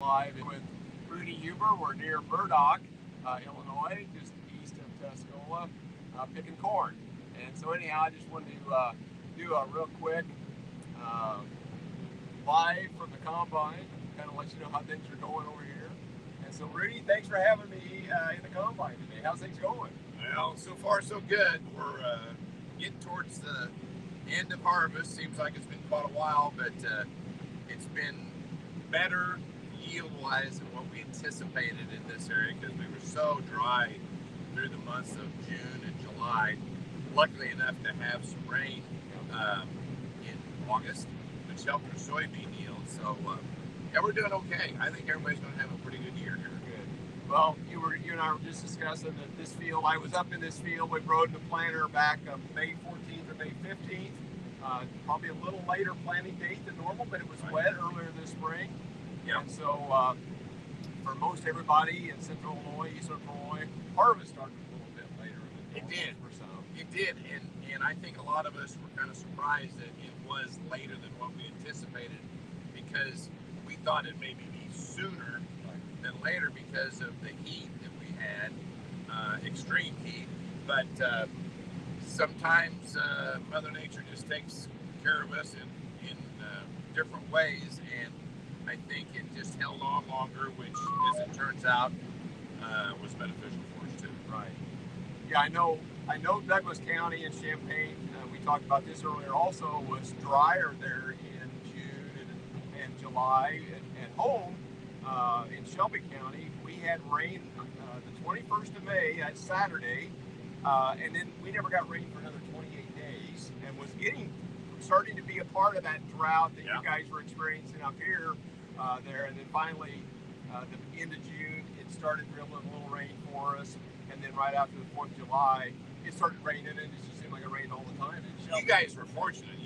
Live with Rudy Huber. We're near Burdock, Illinois, just east of Tuscola, picking corn. And so, anyhow, I just wanted to do a real quick uh, live from the combine, kind of let you know how things are going over here. And so, Rudy, thanks for having me in the combine today. How's things going? Well, so far so good. We're getting towards the end of harvest. Seems like it's been quite a while, but it's been better yield-wise than what we anticipated in this area because we were so dry through the months of June and July. Luckily enough to have some rain in August, which helped our soybean yield. So yeah, we're doing okay. I think everybody's going to have a pretty good year here. Good. Well, you and I were just discussing that this field. I was up in this field with Road the planter back May 14th or May 15th. Probably a little later planting date than normal, but it was wet earlier this spring. Yeah. And so for most everybody in Central Illinois, East Central Illinois, harvest started a little bit later than It did. for some. It did, and I think a lot of us were kind of surprised that it was later than what we anticipated because we thought it maybe be sooner than later because of the heat that we had, extreme heat. But sometimes Mother Nature just takes care of us in different ways, and I think it just held on longer, which, as it turns out, was beneficial for us too. Right. Yeah, I know. Douglas County and Champaign. We talked about this earlier. Also, was drier there in June and July. At home in Shelby County, we had rain the 21st of May. That's Saturday, and then we never got rain for another 28 days, and was starting to be a part of that drought that you guys were experiencing up here. There, and then finally, the end of June, it started drilling a little rain for us, and then right after the 4th of July, it started raining, and it just seemed like it rained all the time. You guys were fortunate.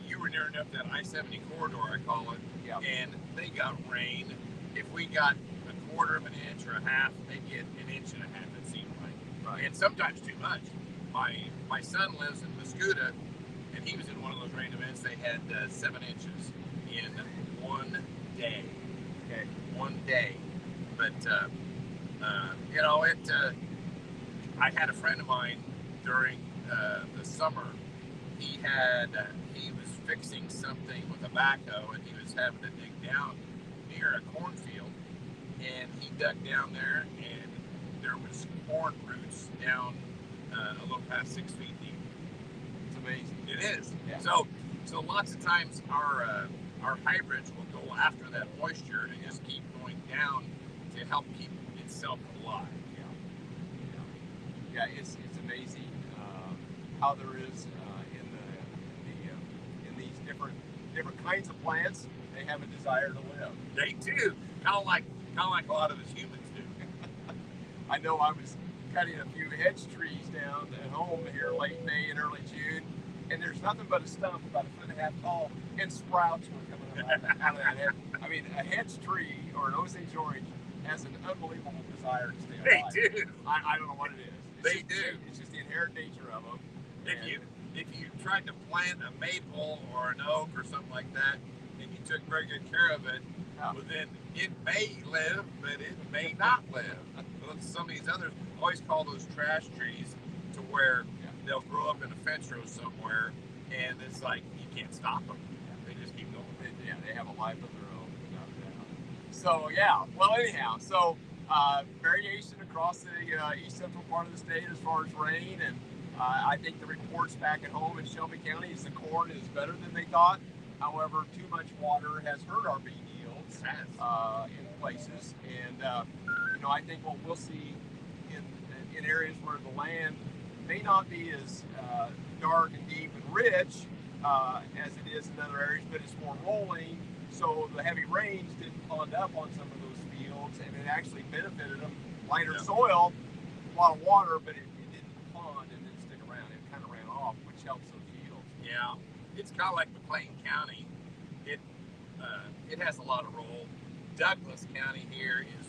You were near enough that I-70 corridor, I call it, and they got rain. If we got a quarter of an inch or a half, they get an inch and a half, it seemed like, and sometimes too much. My son lives in Mascoutah, and he was in one of those rain events. They had 7 inches in one day. Okay. One day. But, I had a friend of mine during the summer. He was fixing something with a backhoe, and he was having to dig down near a cornfield. And he dug down there, and there was corn roots down a little past 6 feet deep. It's amazing. It is. Yeah. So lots of times our hybrids will go after that moisture and just keep going down to help keep itself alive. Yeah, it's amazing how there is in these different kinds of plants, they have a desire to live. They do, kind of like a lot of us humans do. I know I was cutting a few hedge trees down at home here late May and early June, and there's nothing but a stump about 1.5 feet tall, and sprouts were coming out of that head. I mean, a hedge tree or an Osage orange has an unbelievable desire to stay alive. They do. I don't know what it is. They do. It's just the inherent nature of them. If you tried to plant a maple or an oak or something like that, and you took very good care of it, well, then it may live, but it may not live. Some of these others always call those trash trees, to where they'll grow up in a fence row somewhere, and it's like you can't stop them. They just keep going. They have a life of their own. So well, anyhow, variation across the east central part of the state as far as rain, and I think the reports back at home in Shelby County is the corn is better than they thought. However, too much water has hurt our bean yields in places, and I think what we'll see in areas where the land may not be as dark and deep and rich as it is in other areas, but it's more rolling. So the heavy rains didn't pond up on some of those fields, and it actually benefited them. Lighter soil, a lot of water, but it didn't pond and didn't stick around. It kind of ran off, which helps those yields. Yeah, it's kind of like McLean County. It has a lot of role. Douglas County here is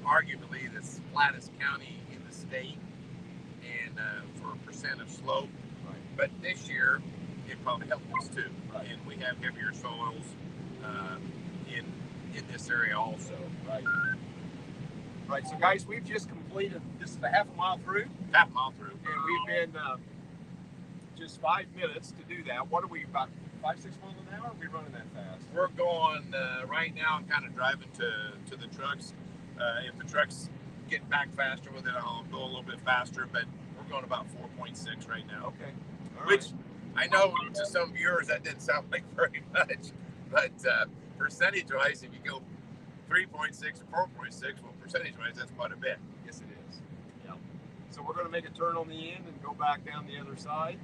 arguably the flattest county in the state, and for a percent of slope. Right. But this year, it probably helped us too. Right. And we have heavier soils. in this area also. Right. Right. So guys, we've just completed. This is a half a mile through, Half a mile through. and we've been just 5 minutes to do that. What are we about 5-6 miles an hour? Are we running that fast? We're going right now. I'm kind of driving to the trucks. If the trucks get back faster with it, I'll go a little bit faster. But we're going about 4.6 right now. Okay. All Which right. I know to some viewers that didn't sound like very much, but percentage-wise, if you go 3.6 or 4.6, well, percentage-wise, that's quite a bit. Yes, it is. Yeah. So we're going to make a turn on the end and go back down the other side.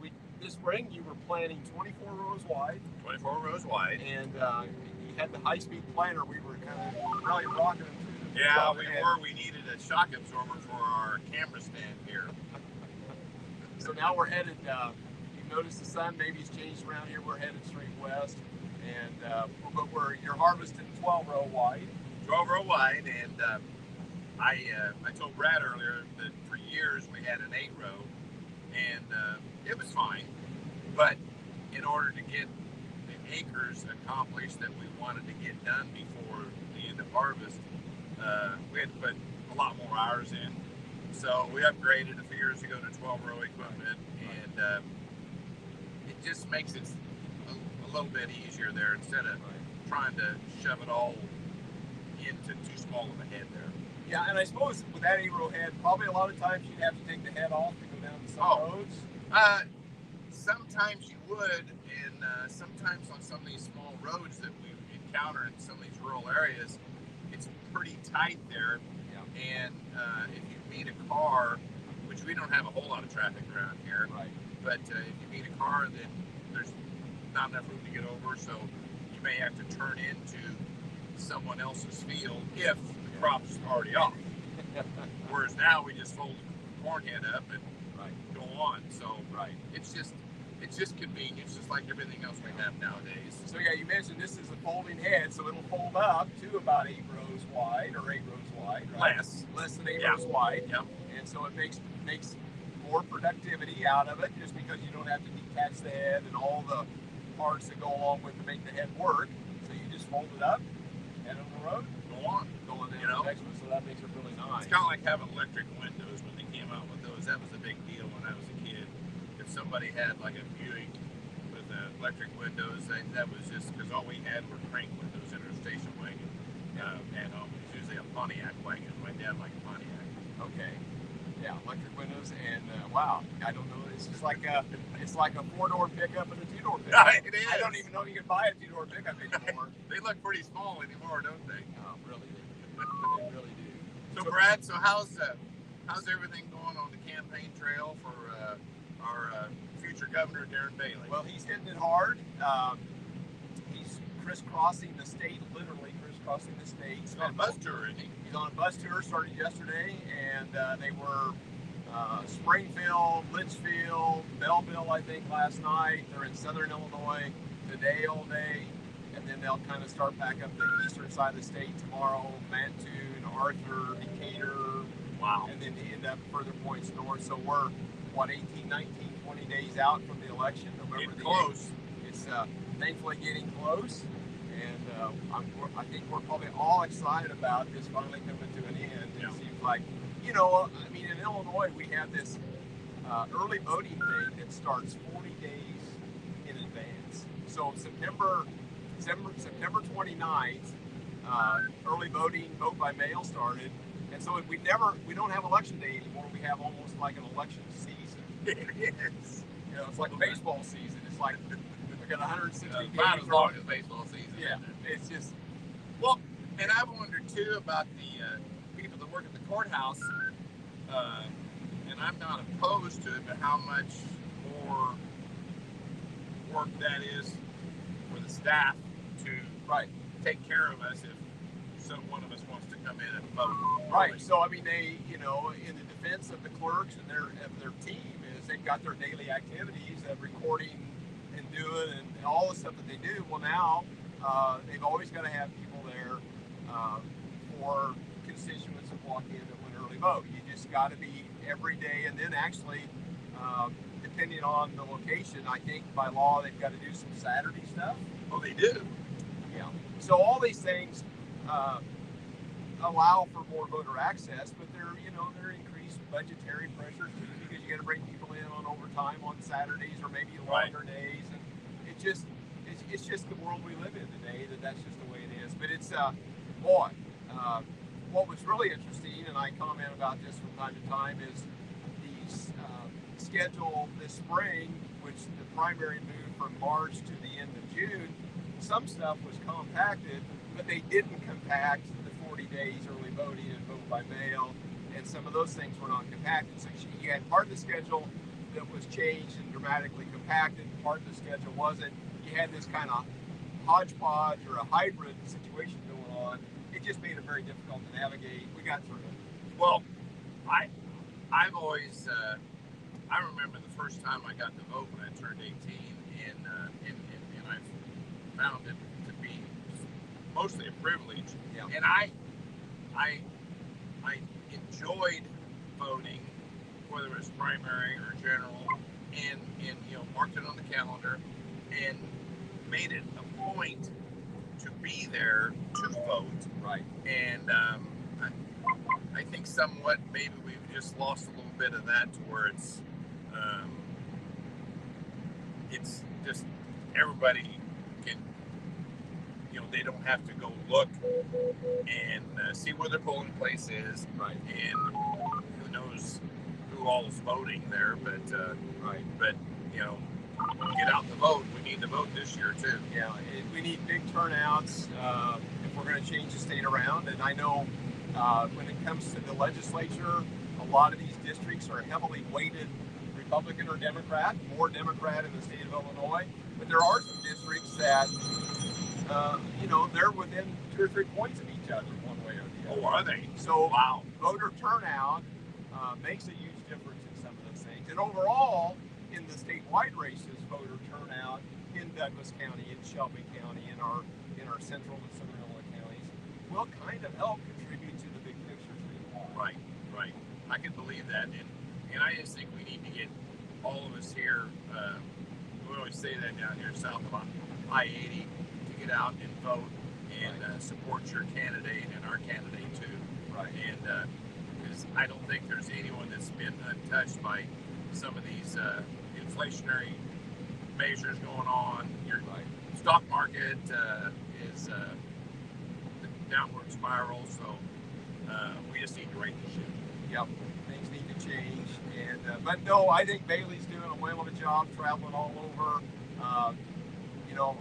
We this spring you were planting 24 rows wide. 24 rows wide. And you had the high-speed planter. We were kind of really rocking them through the Yeah, we were. We needed a shock absorber for our camera stand here. So now we're headed. You notice the sun maybe it's changed around here. We're headed straight west, and you're harvesting 12 row wide. 12 row wide, and I told Brad earlier that for years we had an 8 row, and it was fine, but in order to get the acres accomplished that we wanted to get done before the end of harvest, we had to put a lot more hours in. So we upgraded a few years ago to 12 row equipment, and it just makes it a little bit easier there instead of trying to shove it all into too small of a head there. Yeah, and I suppose with that 8 row head, probably a lot of times you'd have to take the head off to go down some roads. Sometimes you would, and sometimes on some of these small roads that we encounter in some of these rural areas, it's pretty tight there. Yeah. And if you meet a car, which we don't have a whole lot of traffic around here, Right. but if you meet a car, then there's not enough room to get over, so you may have to turn into someone else's field if the crop's already off. Whereas now we just fold the corn head up and go on. So it's just convenient, just like everything else we have nowadays. So yeah, you mentioned this is a folding head, so it'll fold up to about 8 rows wide or 8 rows wide, right? Less than 8 rows wide. Yep. And so it makes more productivity out of it, just because you don't have to detach the head and all the parts that go along with to make the head work. So you just fold it up, head on the road, Go on. go on the next one. So that makes it really nice. It's kind of like having electric windows when they came out with those. That was a big deal when I was a kid. If somebody had like a Buick with electric windows, that was just because all we had were crank windows in our station wagon. And it was usually a Pontiac wagon. My dad liked Pontiac. Okay. Yeah, electric windows, and wow, I don't know. It's just like a 4-door pickup and a 2-door pickup. It is. I don't even know you can buy a 2-door pickup anymore. They look pretty small anymore, don't they? Oh, really? They really do. So Brad, how's everything going on the campaign trail for our future governor, Darren Bailey? Well, he's hitting it hard. He's crisscrossing the state, literally crisscrossing the state. He's on a bus tour, isn't he? He's on a bus tour, started yesterday, and they were Springfield, Litchfield, Belleville, I think, last night. They're in southern Illinois today all day, and then they'll kind of start back up the eastern side of the state tomorrow, Mattoon, Arthur, Decatur. Wow. And then they end up further points north. So we're, 18, 19, 20 days out from the election. November the 8th. Close. It's thankfully getting close. And I think we're probably all excited about this finally coming to an end. Yeah. It seems like, in Illinois, we have this early voting date that starts 40 days in advance. So September 29th, early voting, vote by mail started. And so we don't have election day anymore. We have almost like an election season. It is. It's like baseball season. It's like we got 160 games. About as long as baseball season. Yeah, it's just. Well, and I wondered too about the people that work at the courthouse, and I'm not opposed to it, but how much more work that is for the staff to take care of us if one of us wants to come in and vote. Right. So they, in the defense of the clerks and their team, is they've got their daily activities of recording and doing and all the stuff that they do. Well, now they've always got to have people there for constituents that walk in that want to early vote. You just got to be every day, and then actually, depending on the location, I think by law they've got to do some Saturday stuff. Oh, they do. Yeah. So all these things allow for more voter access, but they're increased budgetary pressures too, because you got to bring people in on overtime on Saturdays or maybe longer days, and it's just the world we live in today. That's just the way it is. But it's what was really interesting, and I comment about this from time to time, is the schedule this spring, which the primary moved from March to the end of June. Some stuff was compacted, but they didn't compact the 40 days early voting and vote by mail, and some of those things were not compacted. So you had part of the schedule that was changed and dramatically compacted, part of the schedule wasn't. You had this kind of hodgepodge or a hybrid situation going on. It just made it very difficult to navigate. We got through it. Well, I've always I remember the first time I got to vote when I turned 18, and I've found it to be mostly a privilege. Yeah. And I enjoyed voting, whether it was primary or general, and marked it on the calendar and made it a point to be there to vote. Right. And I think somewhat maybe we've just lost a little bit of that to where it's just everybody can, they don't have to go look and see where their polling place is. Right. And who knows who all is voting there, but right. But get out the vote. We need to vote this year too. Yeah, we need big turnouts if we're going to change the state around. And I know when it comes to the legislature, a lot of these districts are heavily weighted Republican or Democrat, more Democrat in the state of Illinois. But there are some districts that, they're within 2 or 3 points of each other, one way or the other. Oh, are they? So wow. Voter turnout makes a huge difference in some of those things. And overall, in the statewide races, voter turnout in Douglas County, in Shelby County, in our central and southern Illinois counties will kind of help contribute to the big picture statewide. Right. I can believe that, and I just think we need to get all of us here. We always say that down here south of I-80 to get out and vote and support your candidate and our candidate too. Right. And because I don't think there's anyone that's been untouched by some of these inflationary measures going on. Your stock market is a downward spiral, so we just need to right the ship. Yep, things need to change. And but no, I think Bailey's doing a whale of a job traveling all over.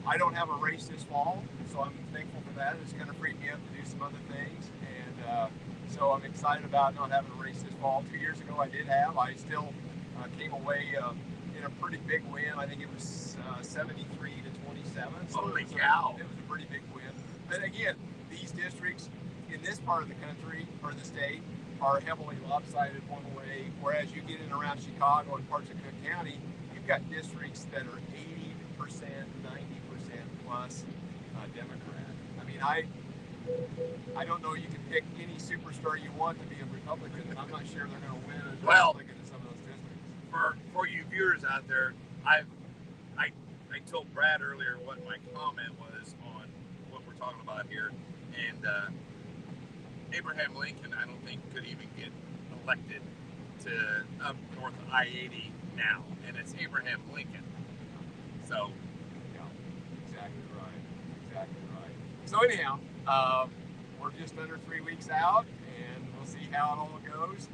I don't have a race this fall, so I'm thankful for that. It's kind of freed me up to do some other things, and so I'm excited about not having a race this fall. 2 years ago, I did have. I still came away in a pretty big win. I think it was 73 to 27. So Holy cow! It was a pretty big win. But again, these districts in this part of the country or the state are heavily lopsided one way, whereas you get in around Chicago and parts of Cook County, you've got districts that are 80%, 90% plus Democrat. I mean, I don't know you can pick any superstar you want to be a Republican, and I'm not sure they're going to win as Republican in some of those districts. For you viewers out there, I told Brad earlier what my comment was on what we're talking about here, and Abraham Lincoln, I don't think could even get elected to up north of I-80 now, and it's Abraham Lincoln. So, yeah, exactly right. So anyhow, we're just under 3 weeks out, and we'll see how it all goes.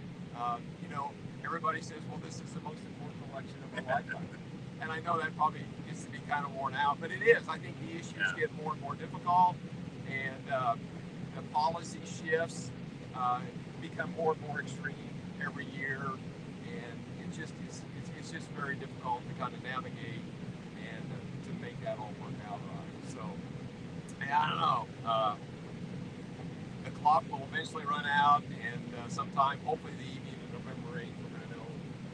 Everybody says, well, this is the most important election of a lifetime. And I know that probably gets to be kind of worn out, but it is. I think the issues get more and more difficult, and the policy shifts become more and more extreme every year, and it's just very difficult to kind of navigate and to make that all work out right. So, I don't know. The clock will eventually run out, and sometime, hopefully the evening of November 8th, we're going to know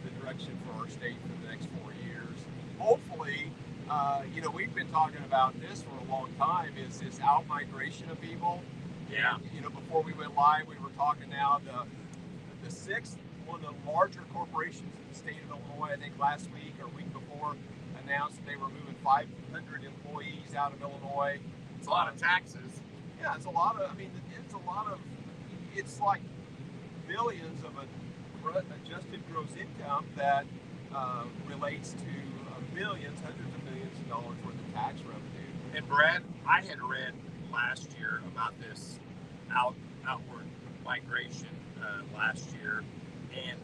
the direction for our state for the next 4 years. Hopefully, we've been talking about this for a long time, is this out-migration of people. yeah. And, before we went live, we were talking now the 6th one of the larger corporations in the state of Illinois, I think last week or week before, announced that they were moving 500 employees out of Illinois. It's a lot of taxes. Yeah, it's a lot of. I mean, it's a lot of. It's like billions of adjusted gross income that relates to millions, hundreds of millions of dollars worth of tax revenue. And Brad, I had read last year about this outward migration last year, and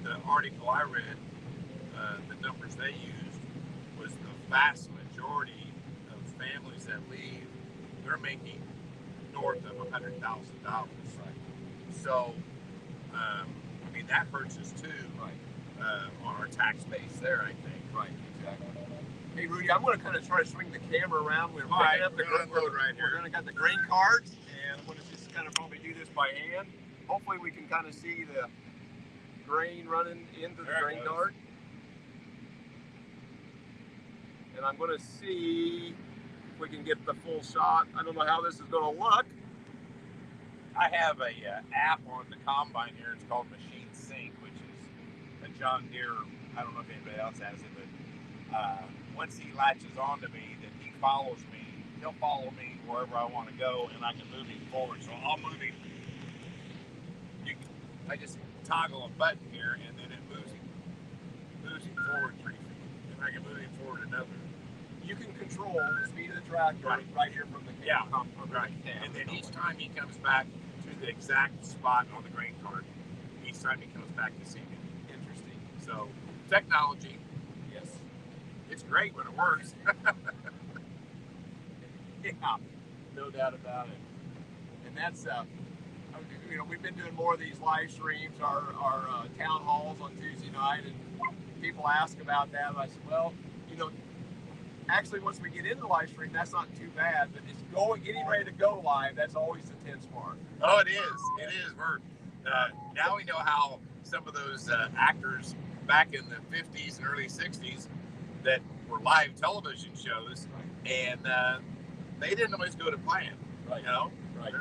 the article I read, the numbers they used was the vast majority of families that leave, they're making north of $100,000. Right. So, I mean, that hurts us too, Right. On our tax base there, I think. Right. Exactly. Hey Rudy, I'm going to kind of try to swing the camera around. We're All right, picking up the we're gonna unload right here. We're going to got the grain carts, and I'm going to just kind of probably do this by hand. Hopefully, we can kind of see the grain running into the There it grain goes. cart. And I'm going to see if we can get the full shot. I don't know how this is going to look. I have a app on the combine here. It's called Machine Sync, which is a John Deere. I don't know if anybody else has it, but once he latches onto me, then he follows me. He'll follow me wherever I want to go, and I can move him forward. So I'll move him. I just toggle a button here, and then it moves him forward 3 feet, and I can move him forward another. You can control the speed of the tractor right here from the Yeah, from right. the cam. And then each time he comes back to the exact spot on the grain cart, each time he comes back to see me. Interesting. So technology, Yes. it's great when it works. Yeah, no doubt about it. And that's we've been doing more of these live streams, our town halls on Tuesday night, and people ask about that. And I said, well, actually, once we get into the live stream, that's not too bad. But it's getting ready to go live. That's always the tense part. Oh, it is. It is. We're now we know how some of those actors back in the 50s and early 60s that were live television shows, and they didn't always go to plan. Right. Right.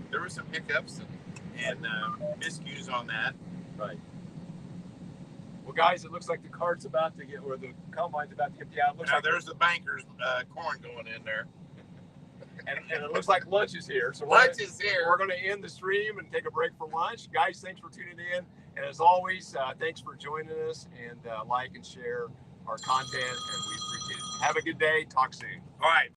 There was some hiccups and miscues on that. Right. Well, guys, it looks like the cart's about to get, or the combine's about to get the out. It looks Now like there's the banker's corn going in there. and it looks like lunch is here. So Lunch is here. We're going to end the stream and take a break for lunch. Guys, thanks for tuning in. And as always, thanks for joining us, and like and share our content, and we appreciate it. Have a good day. Talk soon. All right.